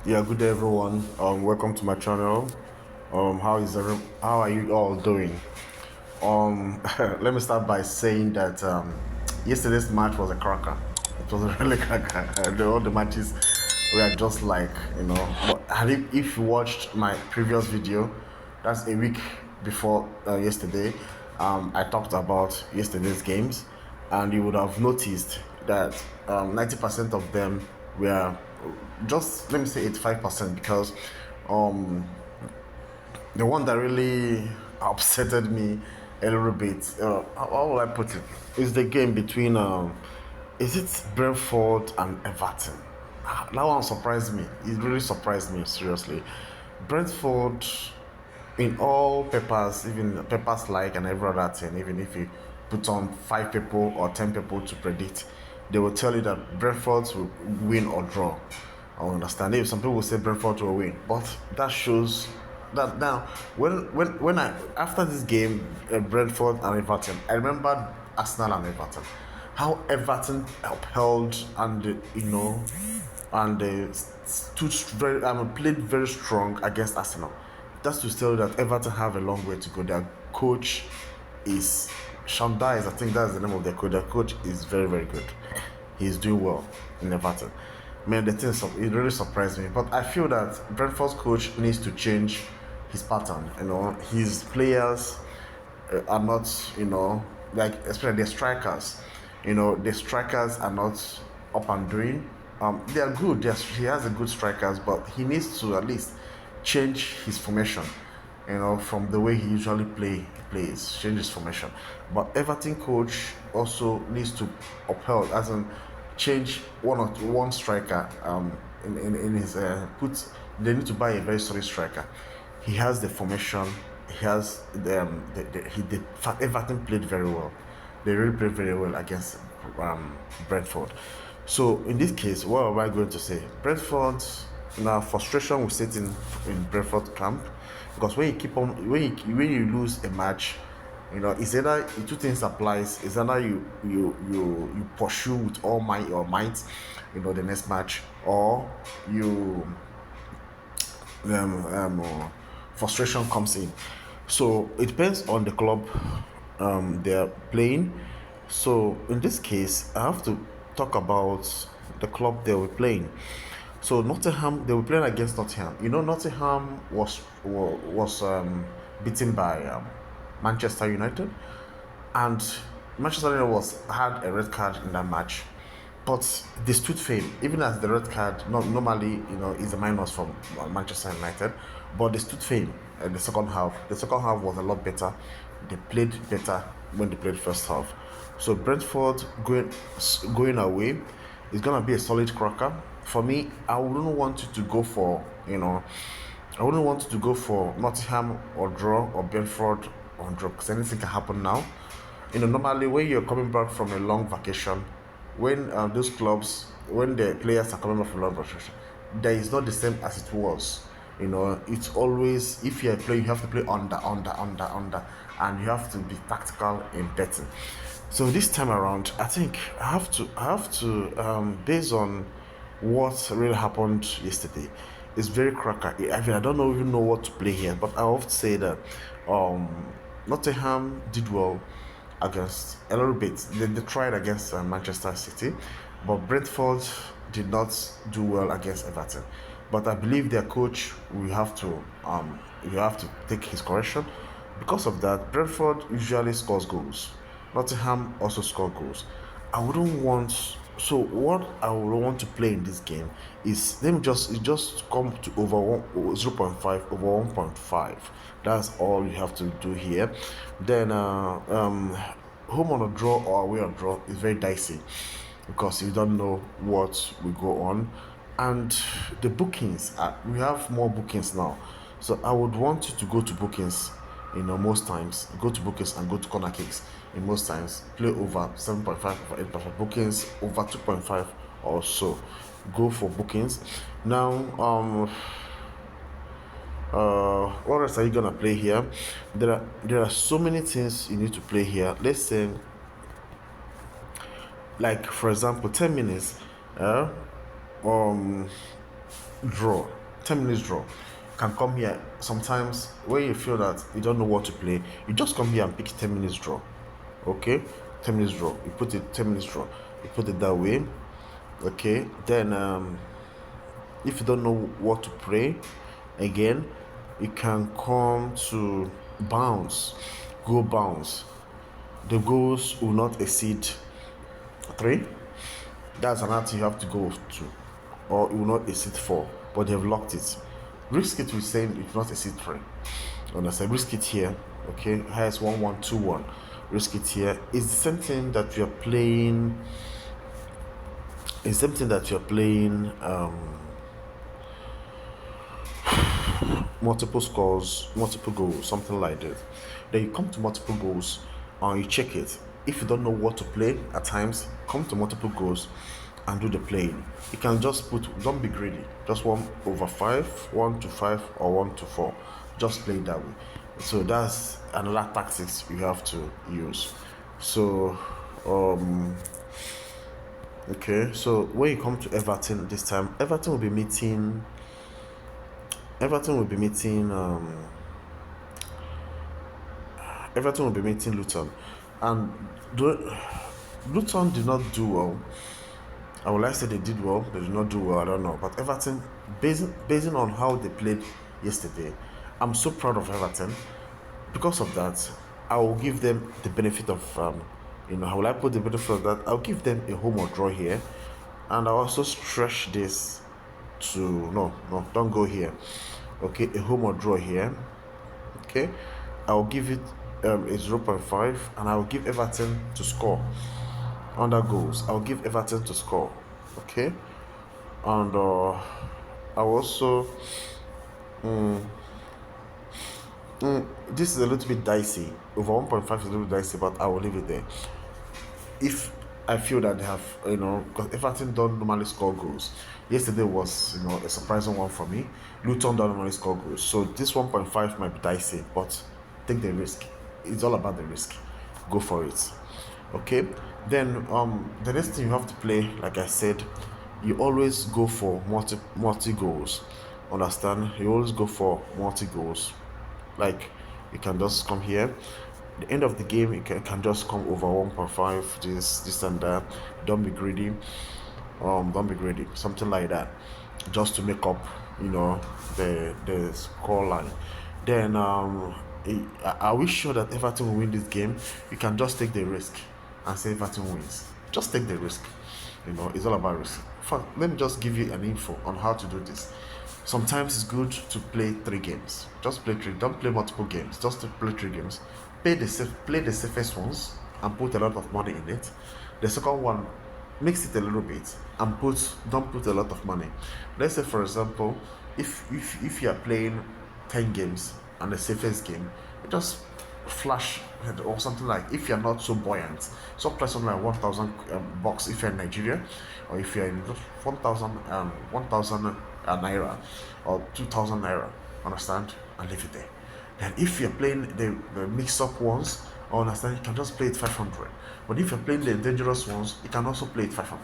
Yeah, good day everyone. Welcome to my channel. How are you all doing? Let me start by saying that yesterday's match was a cracker. It was a really cracker. All the matches were just like But if you watched my previous video, that's a week before yesterday. I talked about yesterday's games, and you would have noticed that 90% of them were just, let me say, 85%, because um the one that really upsetted me a little bit, how will I put it, is the game between is it Brentford and Everton. That one surprised me. It really surprised me, seriously. Brentford, in all papers, even papers like and every other thing, even if you put on 5 people or 10 people to predict, they will tell you that Brentford will win or draw. I understand. If some people will say Brentford will win, but that shows that now when I after this game, Brentford and Everton, I remember Arsenal and Everton, how Everton upheld and and stood very played very strong against Arsenal. That's to tell you that Everton have a long way to go. Their coach is Shandai, I think that's the name of their coach. Their coach is very, very good. He's doing well in Everton. Man, the thing it really surprised me. But I feel that Brentford's coach needs to change his pattern. His players are not, like, especially the strikers. The strikers are not up and doing. They are good. He has a good strikers, but he needs to at least change his formation. From the way he usually plays, change his formation. But Everton coach also needs to upheld, as in change one striker. In his put. They need to buy a very solid striker. He has the formation. He has the Everton played very well. They really played very well against Brentford. So in this case, what am I going to say? Brentford, now frustration will sit in Brentford camp, because when you keep on when you lose a match, it's either two things applies. It's either you pursue with all might, the next match, or you frustration comes in. So it depends on the club they're playing. So in this case, I have to talk about the club they were playing. So Nottingham, they were playing against Nottingham. Nottingham was beaten by Manchester United, and Manchester United had a red card in that match, but they stood firm. Even as the red card, not normally, is a minus from Manchester United, but they stood firm in the second half. The second half was a lot better. They played better when they played first half. So Brentford going away is gonna be a solid cracker. For me, I wouldn't want you to go for, I wouldn't want you to go for Nottingham or draw, or Brentford on draw, because anything can happen now. Normally when you're coming back from a long vacation, when those clubs, when the players are coming back from a long vacation, there is not the same as it was. It's always, if you're playing, you have to play under, and you have to be tactical in betting. So this time around, I think I have to based on what really happened yesterday. It's very cracker. I mean, I don't even know what to play here, but I have to say that um, Nottingham did well against a little bit. They tried against Manchester City, but Brentford did not do well against Everton. But I believe their coach, you have to take his correction. Because of that, Brentford usually scores goals. Nottingham also score goals. I wouldn't want. So what I would want to play in this game is them just come to over 0.5 over 1.5. That's all you have to do here. Then home on a draw or away on a draw is very dicey, because you don't know what will go on. And the bookings, we have more bookings now, so I would want you to go to bookings. Most times go to bookings and go to corner kicks. In most times, play over 7.5 over 8.5, bookings over 2.5 or so. Go for bookings. Now what else are you gonna play here? There are so many things you need to play here. Let's say, like, for example, 10 minutes. uh um draw, 10 minutes draw. Can come here. Sometimes when you feel that you don't know what to play, you just come here and pick 10 minutes draw. Okay, 10 minutes draw. You put it 10 minutes draw. You put it that way. Okay, then if you don't know what to pray again, you can come to bounce, go bounce. The goals will not exceed 3. That's another thing you have to go to, or it will not exceed 4, but they've locked it. Risk it with saying it will not exceed 3. Understand? Risk it here. Okay, highest 1-1-2-1. Risk it here. It's the same thing that you're playing. It's something that you're playing multiple scores, multiple goals, something like that. Then you come to multiple goals and you check it. If you don't know what to play at times, come to multiple goals and do the playing. You can just put, don't be greedy, just 1/5, 1-5, or 1-4. Just play it that way. So that's another tactics you have to use. So okay, so when you come to Everton this time, Everton will be meeting Luton, and Luton did not do well. I would like to say they did well. They did not do well. I don't know, but Everton, basing on how they played yesterday, I'm so proud of Everton. Because of that, I will give them the benefit of how will I put the benefit of that? I'll give them a home or draw here, and I'll also stretch this to no, don't go here. Okay, a home or draw here. Okay, I'll give it a 0.5, and I'll give Everton to score under goals. I'll give Everton to score. Okay, and I'll also this is a little bit dicey. Over 1.5 is a little bit dicey, but I will leave it there. If I feel that they have, because Everton don't normally score goals. Yesterday was, a surprising one for me. Luton don't normally score goals. So this 1.5 might be dicey, but take the risk. It's all about the risk. Go for it. Okay? Then the next thing you have to play, like I said, you always go for multi goals. Understand? You always go for multi goals. Like you can just come here. The end of the game, you can just come over 1.5, this and that. Don't be greedy. Something like that, just to make up, the score line. Then are we sure that Everton will win this game? You can just take the risk and say Everton wins. Just take the risk. It's all about risk. In fact, let me just give you an info on how to do this. Sometimes it's good to play 3 games. Just play 3. Don't play multiple games. Just to play 3 games. Play the safest ones and put a lot of money in it. The second one, mix it a little bit and don't put a lot of money. Let's say, for example, if you are playing 10 games and the safest game, you just flash or something. Like if you're not so buoyant, so play something like 1,000 bucks if you're in Nigeria, or if you're in 1,000 naira or 2,000 naira, understand, and leave it there. Then if you're playing the mix-up ones, understand, you can just play it 500. But if you're playing the dangerous ones, you can also play it 500.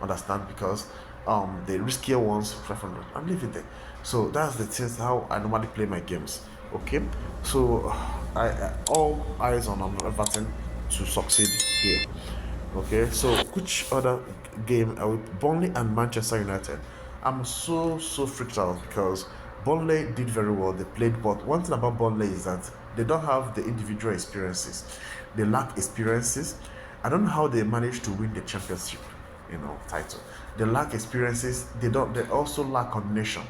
Understand? Because the riskier ones 500, and leave it there. So that's the things how I normally play my games. Okay, so I all eyes on Everton to succeed here. Okay, so which other game are we? Burnley and Manchester United. I'm so freaked out because Burnley did very well. They played, but one thing about Burnley is that they don't have the individual experiences. They lack experiences. I don't know how they managed to win the championship, title. They lack experiences. They also lack coordination.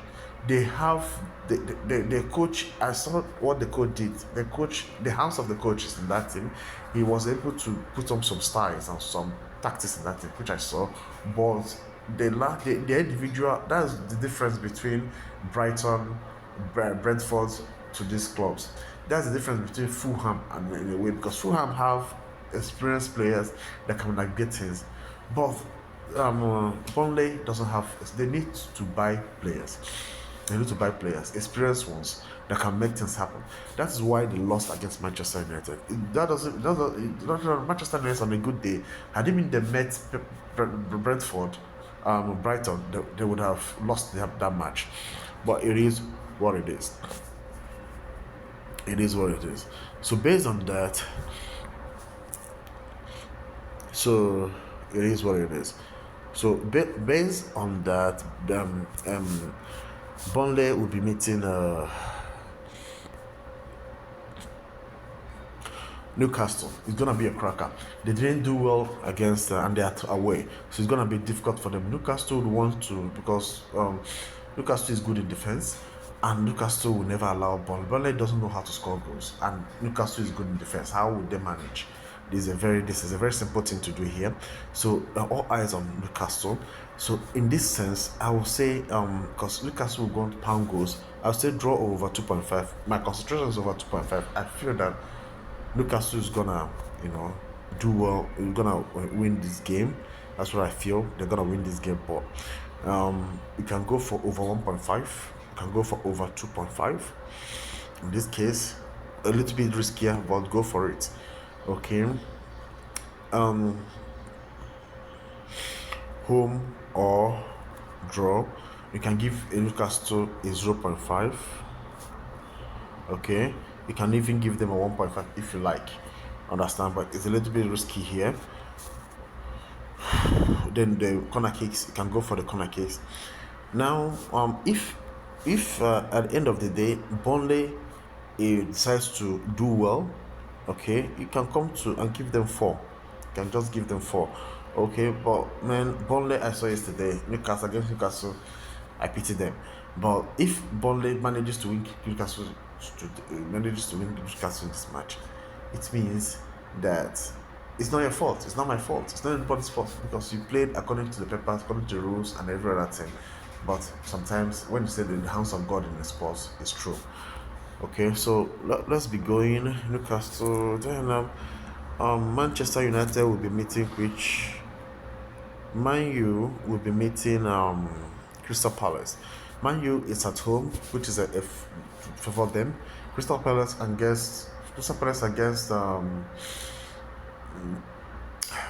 They have the coach. I saw what the coach did. The hands of the coaches in that team, he was able to put on some styles and some tactics in that team, which I saw. But they lack the individual. That's the difference between Brighton, Brentford to these clubs. That's the difference between Fulham and in a way, because Fulham have experienced players that can navigate things, but Burnley doesn't have. They need to buy players. They need to buy players, experienced ones that can make things happen. That is why they lost against Manchester United. Manchester United on a good day, had even they met Brentford Brighton, they would have lost that match. But it is what it is. It is what it is. So based on that, so it is what it is. So based on that, Burnley will be meeting Newcastle. It's gonna be a cracker. They didn't do well against and they're away, so it's gonna be difficult for them. Newcastle would want to, because Newcastle is good in defense, and Newcastle will never allow ball. Burnley doesn't know how to score goals, and Newcastle is good in defense. How would they manage? This is a very simple thing to do here. So all eyes on Newcastle. So in this sense, I will say because Newcastle will go on pound goals, I'll say draw over 2.5. My concentration is over 2.5. I feel that Newcastle is gonna, do well. We're gonna win this game. That's what I feel. They're gonna win this game, but you can go for over 1.5. You can go for over 2.5. In this case, a little bit riskier, but go for it. Okay. Home or draw. You can give Newcastle a 0.5. Okay, you can even give them a 1.5 if you like, understand, but it's a little bit risky here. Then the corner kicks, you can go for the corner kicks. Now if at the end of the day Burnley decides to do well, okay, you can come to and give them 4. You can just give them 4. Okay, but man, Burnley, I saw yesterday, Newcastle against Newcastle, I pity them. But if Burnley manages to win Newcastle in this match, it means that it's not your fault. It's not my fault. It's not anybody's fault, because you played according to the papers, according to the rules, and every other thing. But sometimes when you say the hands of God in the sports, it's true. Okay, so let's be going. Newcastle. Then Manchester United will be meeting which. Man U will be meeting Crystal Palace. Man U is at home, which is a favor them. Crystal Palace against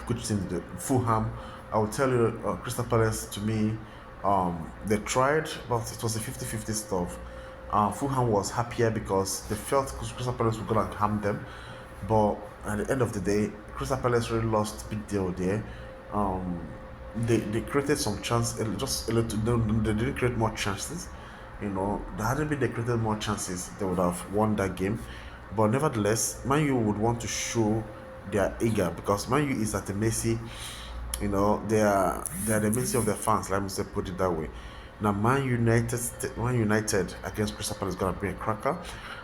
good team, Fulham. I will tell you, Crystal Palace, to me, they tried, but it was a 50-50 stuff. Fulham was happier because they felt Crystal Palace were going to harm them, but at the end of the day, Crystal Palace really lost big deal there. They created some chance, just a little. They didn't create more chances. There hadn't been they created more chances, they would have won that game. But nevertheless, Man U would want to show they are eager, because Man U is at the mercy. They are the mercy of their fans. Let me say, put it that way. Now, Man United against Crystal Palace is gonna be a cracker.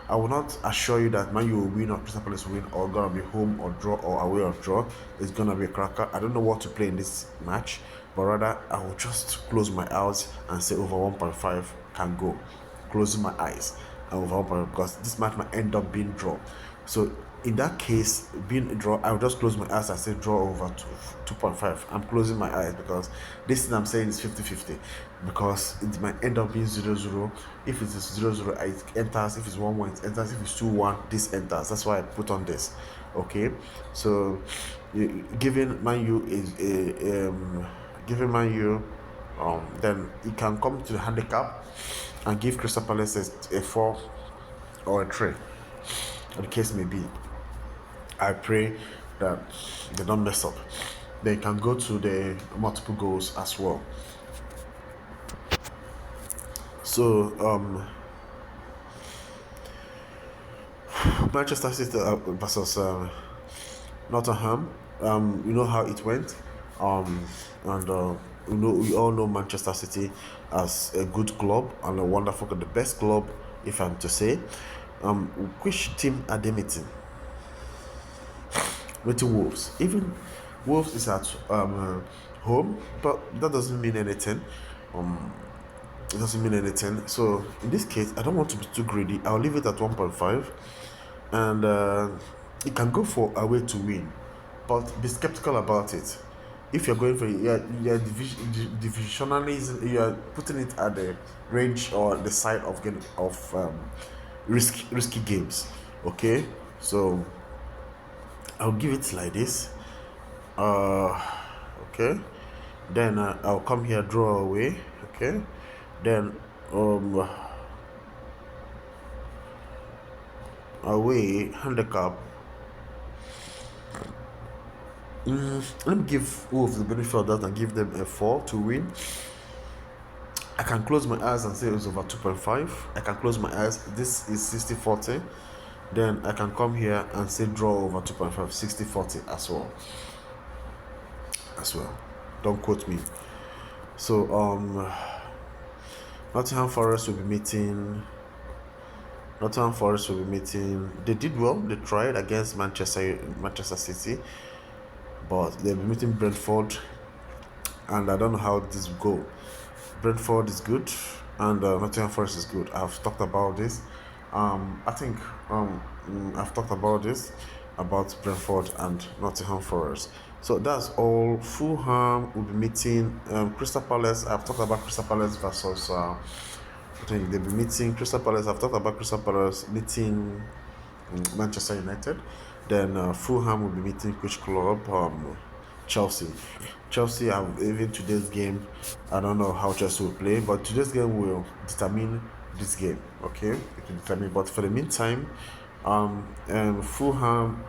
I will not assure you that Man U will win or Crystal Palace will win, or gonna be home or draw or away or draw. It's gonna be a cracker. I don't know what to play in this match, but rather I will just close my eyes and say over 1.5 can go. Closing my eyes and over 1.5, because this match might end up being draw. So in that case, being a draw, I'll just close my eyes and say draw over 2.5. I'm closing my eyes, because this thing I'm saying is 50-50, because it might end up being 0-0. If it is 0-0, it enters. If it's 1-1, it enters. If it's 2-1, this enters. That's why I put on this. Okay, so giving Man U then you can come to the handicap and give Crystal Palace a 4 or a 3, the case may be. I pray that they don't mess up. They can go to the multiple goals as well. So Manchester City versus Nottingham. You know how it went, and we all know Manchester City as a good club and a wonderful, the best club, if I'm to say. Which team are they meeting? Meeting Wolves. Even Wolves is at home, but that doesn't mean anything. It doesn't mean anything. So in this case, I don't want to be too greedy. I'll leave it at 1.5, and you can go for a way to win, but be skeptical about it. If you're going for divisionalism, you are putting it at the range or the side of risky games. Okay, so I'll give it like this. Okay, Then I'll come here, draw away. Okay. Then away handicap. Let me give Wolves the benefit of that and give them a 4 to win. I can close my eyes and say it's over 2.5. I can close my eyes. This is 60-40. Then I can come here and say draw over 2.5, 60-40 as well. Don't quote me. So Nottingham Forest will be meeting. They did well. They tried against Manchester City, but they'll be meeting Brentford, and I don't know how this will go. Brentford is good, and Nottingham Forest is good. I've talked about this. I think I've talked about this about Brentford and Nottingham Forest. So that's all. Fulham will be meeting Crystal Palace. I've talked about Crystal Palace versus. I think they'll be meeting Crystal Palace. I've talked about Crystal Palace meeting Manchester United. Then Fulham will be meeting which club? Chelsea. Chelsea have even today's game. I don't know how Chelsea will play, but today's game will determine this game. Okay, it will determine. But for the meantime, Fulham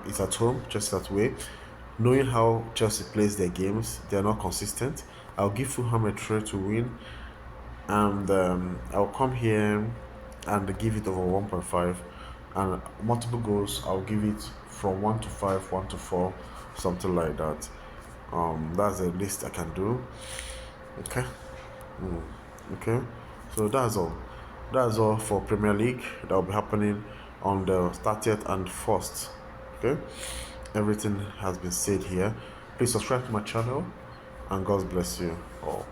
is at home, just that way. Knowing how Chelsea plays their games, they are not consistent. I'll give Fulham a try to win, and I'll come here and give it over 1.5, and multiple goals. I'll give it from 1 to 5, 1 to 4, something like that. That's the least I can do. Okay. Okay. So that's all for Premier League. That will be happening on the 30th and 1st. Okay. Everything has been said here. Please subscribe to my channel, and God bless you all.